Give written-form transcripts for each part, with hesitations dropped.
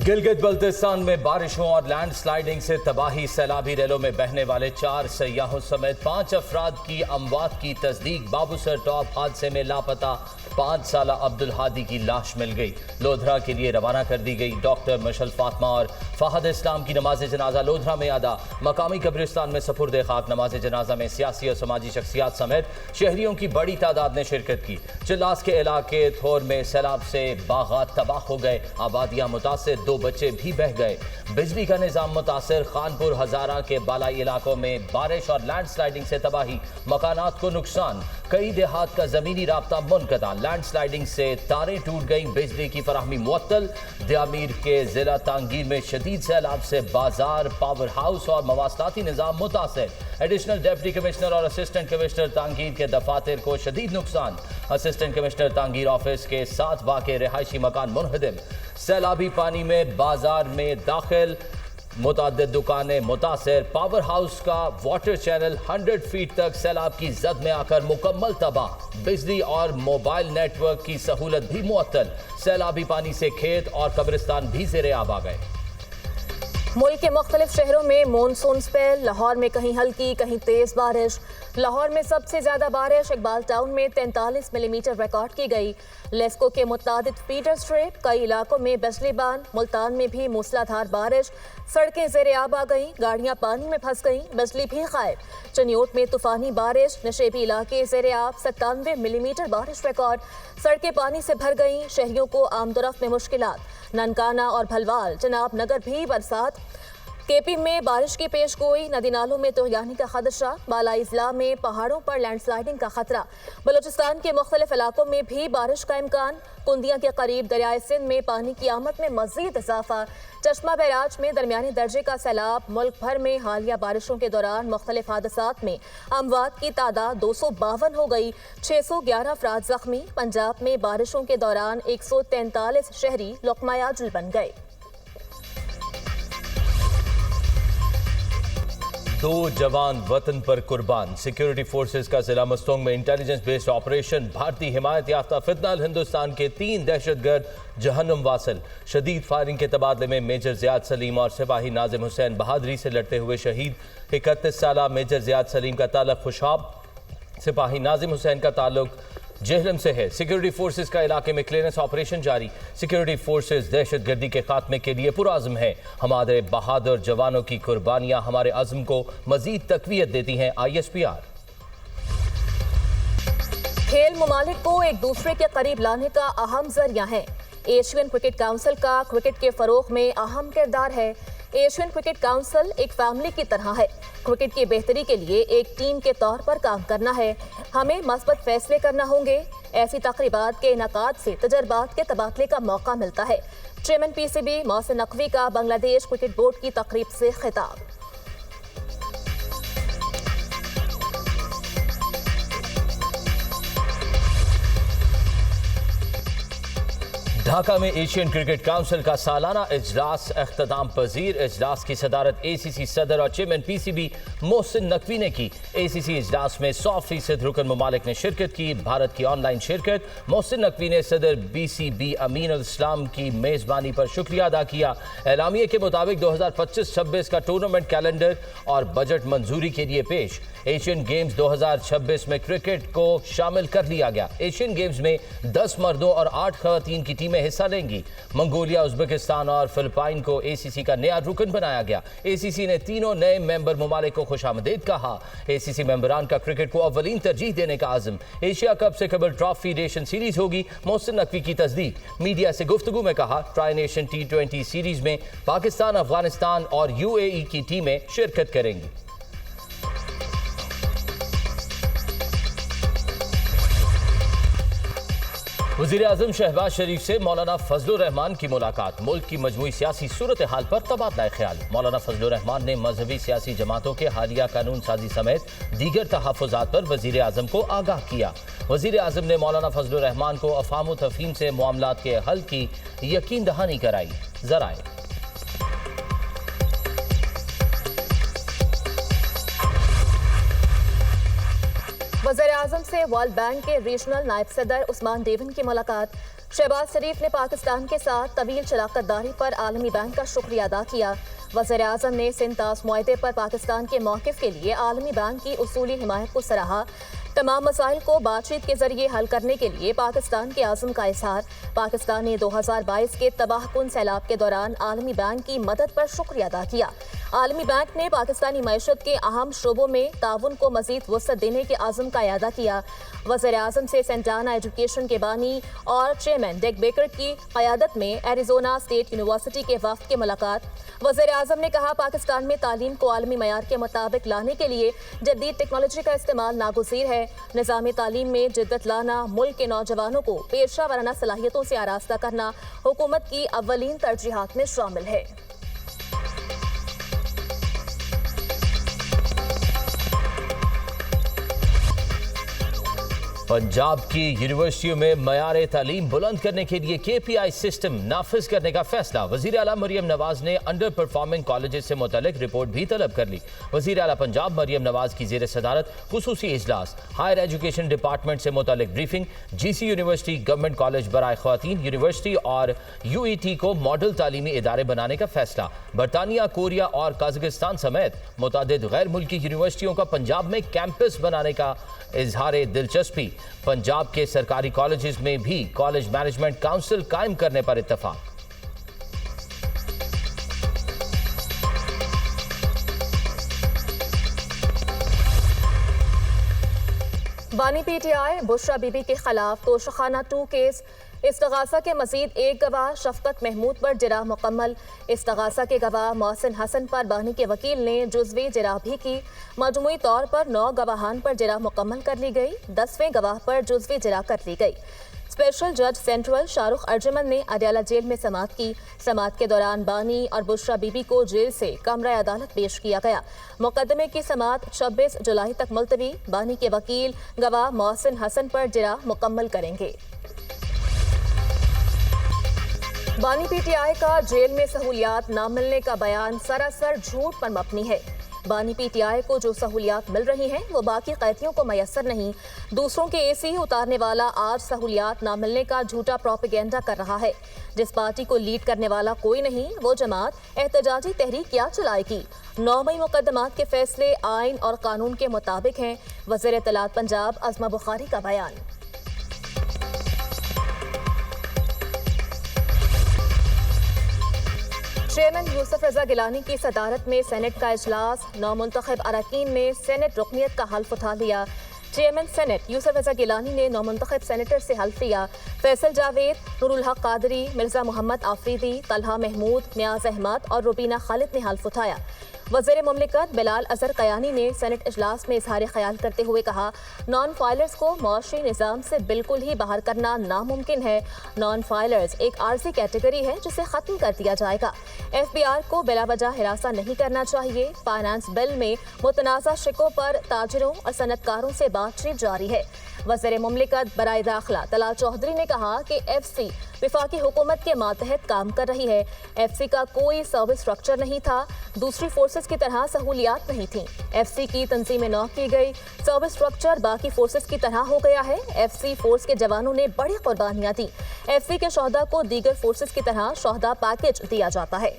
गिलगित बल्तिस्तान में बारिशों और लैंडस्लाइडिंग से तबाही, सैलाबी रेलों में बहने वाले 4 सयाहों समेत 5 अफराद की अमवात की तस्दीक। बाबूसर टॉप हादसे में लापता 5 साला अब्दुल हादी की लाश मिल गई, लोधरा के लिए रवाना कर दी गई। डॉक्टर मशल फातिमा और फहद इस्लाम की नमाज जनाजा लोधरा में अदा। मकामी कब्रिस्तान में सपुर्द खाक नमाज जनाजा में सियासी और समाजी शख्सियात समेत शहरियों की बड़ी तादाद ने शिरकत की। चिल्लास के इलाके थोर में सैलाब से बागात तबाह हो गए, आबादियां मुतासिर, 2 बच्चे भी बह गए। बिजली का निजाम मुतासिर। खानपुर हजारा के बालाई इलाकों में बारिश और लैंडस्लाइडिंग से तबाही, मकानात को नुकसान। कई देहात का जमीनी राब्ता मुनक़ता। लैंडस्लाइडिंग से तारें टूट गई, बिजली की फराहमी मुअत्तल। दियामीर के जिला तांगीर में शदीद सैलाब से बाजार, पावर हाउस और मवासलाती निजाम मुतासिर। एडिशनल डिप्टी कमिश्नर और असिस्टेंट कमिश्नर तांगीर के दफातर को शदीद नुकसान। असिस्टेंट कमिश्नर तांगीर ऑफिस के साथ वाक़े रिहायशी मकान मुनहदिम। सैलाबी पानी में बाजार में दाखिल, मुताद्दिद दुकानें मुतासिर। पावर हाउस का वाटर चैनल 100 फीट तक सैलाब की जद में आकर मुकम्मल तबाह। बिजली और मोबाइल नेटवर्क की सहूलत भी मुअत्तल। सैलाबी पानी से खेत और कब्रिस्तान भी ज़ेर-ए-आब आ गए। मुल्क के मुख्तलिफ शहरों में मानसून स्पेल। लाहौर में कहीं हल्की कहीं तेज बारिश। लाहौर में सबसे ज्यादा बारिश इकबाल टाउन में 43 मिलीमीटर रिकॉर्ड की गई। लेस्को के मुतादिद फीडर स्ट्रेट, कई इलाकों में बिजली बान। मुल्तान में भी मूसलाधार बारिश, सड़कें ज़ेर-ए-आब आ गईं, गाड़ियां पानी में फंस गईं, बिजली भी गायब। चनियोट में तूफानी बारिश, नशेबी इलाके ज़ेर-ए-आब, 97 मिलीमीटर बारिश रिकॉर्ड। सड़कें पानी से भर गईं, शहरियों को आमदोरफ्त में मुश्किलात। ननकाना और भलवाल, जनाब नगर भी बरसात। केपी में बारिश की पेश गोई, नदी नालों में तोहियानी का खदशा। बालाई इजला में पहाड़ों पर लैंडस्लाइडिंग का खतरा। बलूचिस्तान के मुख्तलिफ इलाकों में भी बारिश का इम्कान। कुंदिया के करीब दरियाए सिंध में पानी की आमद में मजीद इजाफा। चश्मा बैराज में दरमियानी दर्जे का सैलाब। मुल्क भर में हालिया बारिशों के दौरान मुख्तलिफ हादसात में अमवात की तादाद 252 हो गई, 611 अफराद जख्मी। पंजाब में बारिशों के दौरान 143 शहरी लुक़मा आजुल बन गए। 2 जवान वतन पर कुर्बान। सिक्योरिटी फोर्सेस का जिला मस्तोंग में इंटेलिजेंस बेस्ड ऑपरेशन। भारतीय हिमायत याफ्ता फितनाल हिंदुस्तान के 3 दहशतगर्द जहन्नुम वासिल। शदीद फायरिंग के तबादले में मेजर ज़ियाद सलीम और सिपाही नाजिम हुसैन बहादुरी से लड़ते हुए शहीद। 31 साला मेजर ज़ियाद सलीम का ताल्लुक खुशाब, सिपाही नाजिम हुसैन का ताल्लुक जेहलम से है। सिक्योरिटी फोर्सेस का इलाके में क्लियरेंस ऑपरेशन जारी। सिक्योरिटी फोर्सेस दहशतगर्दी के खात्मे के लिए पुरअज़्म है। हमारे बहादुर जवानों की कुर्बानियां हमारे अज़्म को मजीद तक़वियत देती हैं। ISPR। खेल ममालिक को एक दूसरे के करीब लाने का अहम जरिया है। एशियन क्रिकेट काउंसिल का क्रिकेट के फरोग में अहम किरदार है। एशियन क्रिकेट काउंसिल एक फैमिली की तरह है। क्रिकेट की बेहतरी के लिए एक टीम के तौर पर काम करना है। हमें मस्बत फैसले करना होंगे। ऐसी तकरीबात के इनकाद से तजर्बात के तबादले का मौका मिलता है। चेयरमैन PCB मोहसिन नकवी का बांग्लादेश क्रिकेट बोर्ड की तकरीब से खिताब। ढाका में एशियन क्रिकेट काउंसिल का सालाना इजलास अख्ताम पजीर। इजलास की सदारत ACC सदर और चेयरमैन PCB मोहसिन नकवी ने की। ACC इजलास में 100% रुकन ममालिक ने शिरकत की। भारत की ऑनलाइन शिरकत। मोहसिन नकवी ने सदर BCB अमीन अल इस्लाम की मेज़बानी पर शुक्रिया अदा किया। एलामिया के मुताबिक 2025-26 का टूर्नामेंट कैलेंडर और बजट मंजूरी के लिए पेश। एशियन गेम्स 2026 में क्रिकेट को शामिल कर लिया गया। एशियन गेम्स में 10 मर्दों और 8 खवातीन की टीमें हिस्सा लेंगी। मंगोलिया, उज़्बेकिस्तान और फिलिपाइन को ACC का नया रुकन बनाया गया। ACC ने तीनों नए मेंबर ममालिक को खुशामदीद कहा। ACC मेंबरान का क्रिकेट को अव्वलीन तरजीह देने का आज़म। एशिया कप से कबल ट्रॉफी नेशन सीरीज होगी। मोहसिन नकवी की तस्दीक। मीडिया से गुफ्तगू में कहा, ट्राई नेशन T20 सीरीज में पाकिस्तान, अफगानिस्तान और UAE की टीमें शिरकत करेंगी। वज़ीर-ए-आज़म शहबाज शरीफ से मौलाना फजलुर रहमान की मुलाकात। मुल्क की मजमूई सियासी सूरत हाल पर तबादला ख्याल। मौलाना फजलुर रहमान ने मजहबी सियासी जमातों के हालिया कानून साजी समेत दीगर तहफ़्फ़ुज़ात पर वज़ीर-ए-आज़म को आगाह किया। वज़ीर-ए-आज़म ने मौलाना फजलुर रहमान को अफ़हाम व तफ़हीम से मामलात के हल की यकीन दहानी कराई। ज़राए वज़ीर-ए-आज़म से वर्ल्ड बैंक के रीजनल नायब सदर उस्मान देवन की मुलाकात। शहबाज शरीफ ने पाकिस्तान के साथ तवील शराकतदारी पर आलमी बैंक का शुक्रिया अदा किया। वज़ीर-ए-आज़म ने सिंतास मुआहदे पर पाकिस्तान के मौक़िफ़ के लिए आलमी बैंक की उसूली हिमायत को सराहा। तमाम मसाइल को बातचीत के जरिए हल करने के लिए पाकिस्तान के आज़म का इज़हार। पाकिस्तान ने 2022 के तबाहकुन सैलाब के दौरान आलमी बैंक की मदद पर शुक्रिया अदा किया। आलमी बैंक ने पाकिस्तानी मईशत के अहम शोबों में ताउन को मज़ीद वसअत देने के आज़म का इआदा किया। वज़ीर-ए-आज़म से सेंटाना एजुकेशन के बानी और चेयरमैन डेग बेकर की क़यादत में एरिज़ोना स्टेट यूनिवर्सिटी के वफ़द की मुलाकात। वज़ीर-ए-आज़म ने कहा, पाकिस्तान में तालीम को आलमी मयार के मुताबिक लाने के लिए जदीद टेक्नोलॉजी का इस्तेमाल नागुज़ीर है। निज़ामी तालीम में जिद्दत लाना, मुल्क के नौजवानों को पेशा वराना सलाहियतों से आरास्ता करना हुकूमत की अव्वलीन तरजीहात में शामिल है। पंजाब की यूनिवर्सिटियों में मयार तालीम बुलंद करने के लिए KPI सिस्टम नाफिज करने का फैसला। वज़ीर आला मरियम नवाज ने अंडर परफॉर्मिंग कॉलेजेस से मुतल्लिक रिपोर्ट भी तलब कर ली। वज़ीर आला पंजाब मरियम नवाज की ज़ेर सदारत खुसूसी इजलास, हायर एजुकेशन डिपार्टमेंट से मुतल्लिक briefing, GC university, government college बराए ख़वातीन यूनिवर्सिटी और UET को मॉडल तालीमी इदारे बनाने का फैसला। बरतानिया, कोरिया और कजाकिस्तान समेत मुतादिद गैर मुल्की यूनिवर्सिटियों का पंजाब में कैंपस बनाने का इजहार दिलचस्पी। पंजाब के सरकारी कॉलेजेस में भी कॉलेज मैनेजमेंट काउंसिल कायम करने पर इत्तफाक। बानी PTI बुशरा बीबी के खिलाफ तोशाखाना 2 केस। इस्तगासा के मजीद एक गवाह शफकत महमूद पर जिरा मुकम्मल। इस्तगासा के गवाह मोहसिन हसन पर बानी के वकील ने जुज़वी जिरा भी की। मजमूई तौर पर 9 गवाहान पर जिरा मुकम्मल कर ली गई। 10वें गवाह पर जुज़वी जिरा कर ली गई। स्पेशल जज सेंट्रल शाहरुख अर्जुमन ने अडयाला जेल में समाअत की। समाअत के दौरान बानी और बुशरा बीबी को जेल से कमरा अदालत पेश किया गया। मुकदमे की समाअत 26 जुलाई तक मुलतवी। बानी के वकील गवाह मोहसिन हसन पर जिरा मुकम्मल करेंगे। बानी PTI का जेल में सहूलियात न मिलने का बयान सरासर झूठ पर मबनी है। बानी PTI को जो सहूलियात मिल रही हैं वो बाकी कैदियों को मैसर नहीं। दूसरों के AC उतारने वाला आज सहूलियात न मिलने का झूठा प्रोपेगेंडा कर रहा है। जिस पार्टी को लीड करने वाला कोई नहीं, वो जमात एहतजाजी तहरीक क्या चलाएगी। 9 मई मुकदमात के फैसले आइन और कानून के मुताबिक हैं। वज़ीर इत्तलात पंजाब अज़मा बुखारी का बयान। चेयरमैन यूसुफ रजा गिलानी की सदारत में सेनेट का इजलास। नौमुंतखब अरकान ने सेनेट रुकनियत का हल्फ उठा लिया। चेयरमैन सेनेट यूसुफ रजा गिलानी ने नौमुंतखब सेनेटर से हल्फ लिया। फैसल जावेद, नूरुल हक कादरी, मिर्जा मोहम्मद आफरीदी, तलहा महमूद, नियाज अहमद और रुबीना खालिद ने हल्फ उठाया। वज़ीर मुमलिकत बिलाल अजहर कयानी ने सेनेट इजलास में इजहार ख्याल करते हुए कहा, नॉन फाइलर्स को मुआशी निज़ाम से बिल्कुल ही बाहर करना नामुमकिन है। नॉन फाइलर्स एक आर्जी कैटेगरी है जिसे ख़त्म कर दिया जाएगा। FBR को बिला वजह हिरासा नहीं करना चाहिए। फाइनेंस बिल में मुतनाज़ा शिकों पर ताजरों और सनतकारों से बातचीत जारी है। वज़ीर मुमलिकत बराए दाखिला तलाल चौधरी ने कहा कि FC विफाकी हुकूमत के मातहत काम कर रही है। FC का कोई सर्विस स्ट्रक्चर नहीं था। दूसरी फोर्सेस की तरह सहूलियात नहीं थी। FC की तंजीमें नौ की गई। सर्विस स्ट्रक्चर बाकी फोर्सेस की तरह हो गया है। FC फोर्स के जवानों ने बड़ी कुर्बानियां दी। FC के शोहदा को दीगर फोर्सेस की तरह शोहदा पैकेज दिया जाता है।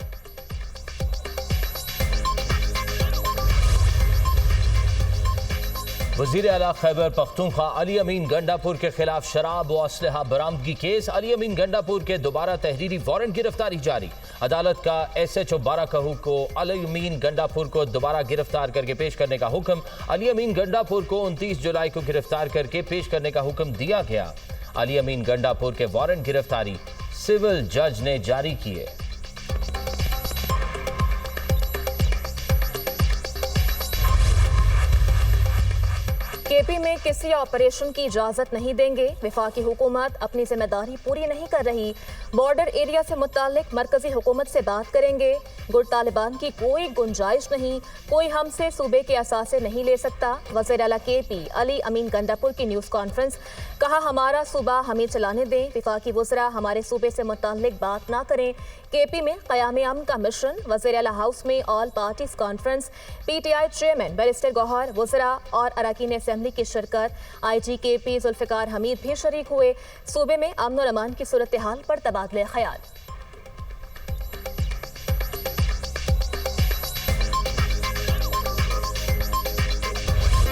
वज़ीर आला खैबर पख्तूनख्वा अली अमीन गंडापुर के खिलाफ शराब व असलहा बरामदगी केस। अली अमीन गंडापुर के दोबारा तहरीरी वारंट गिरफ्तारी जारी। अदालत का SHO बाराकहू को अली अमीन गंडापुर को दोबारा गिरफ्तार करके पेश करने का हुक्म। अली अमीन गंडापुर को 29 जुलाई को गिरफ्तार करके पेश करने का हुक्म दिया गया। अली अमीन गंडापुर के वारंट गिरफ्तारी सिविल जज ने जारी किए। KP में किसी ऑपरेशन की इजाजत नहीं देंगे। विफाकी हुकूमत अपनी जिम्मेदारी पूरी नहीं कर रही। बॉर्डर एरिया से मुताल्लिक मरकजी हुकूमत से बात करेंगे। गुट तालिबान की कोई गुंजाइश नहीं। कोई हमसे सूबे के असासे नहीं ले सकता। वज़ीर आला KP अली अमीन गंडापुर की न्यूज़ कॉन्फ्रेंस। कहा हमारा सूबा हमें चलाने दें, विफाकी वज़रा हमारे सूबे से मुताल्लिक बात ना करें। केपी में क़याम अमन का मिशन, वज़ीर आला हाउस में all parties conference, PTI chairman barrister Gohar, वज़रा और अरकान असेंबली की शिरकत। IG केपी जुल्फ़िकार हमीद भी शरीक हुए। सूबे में अमन और अमान की सूरत हाल पर तबादले ख्याल।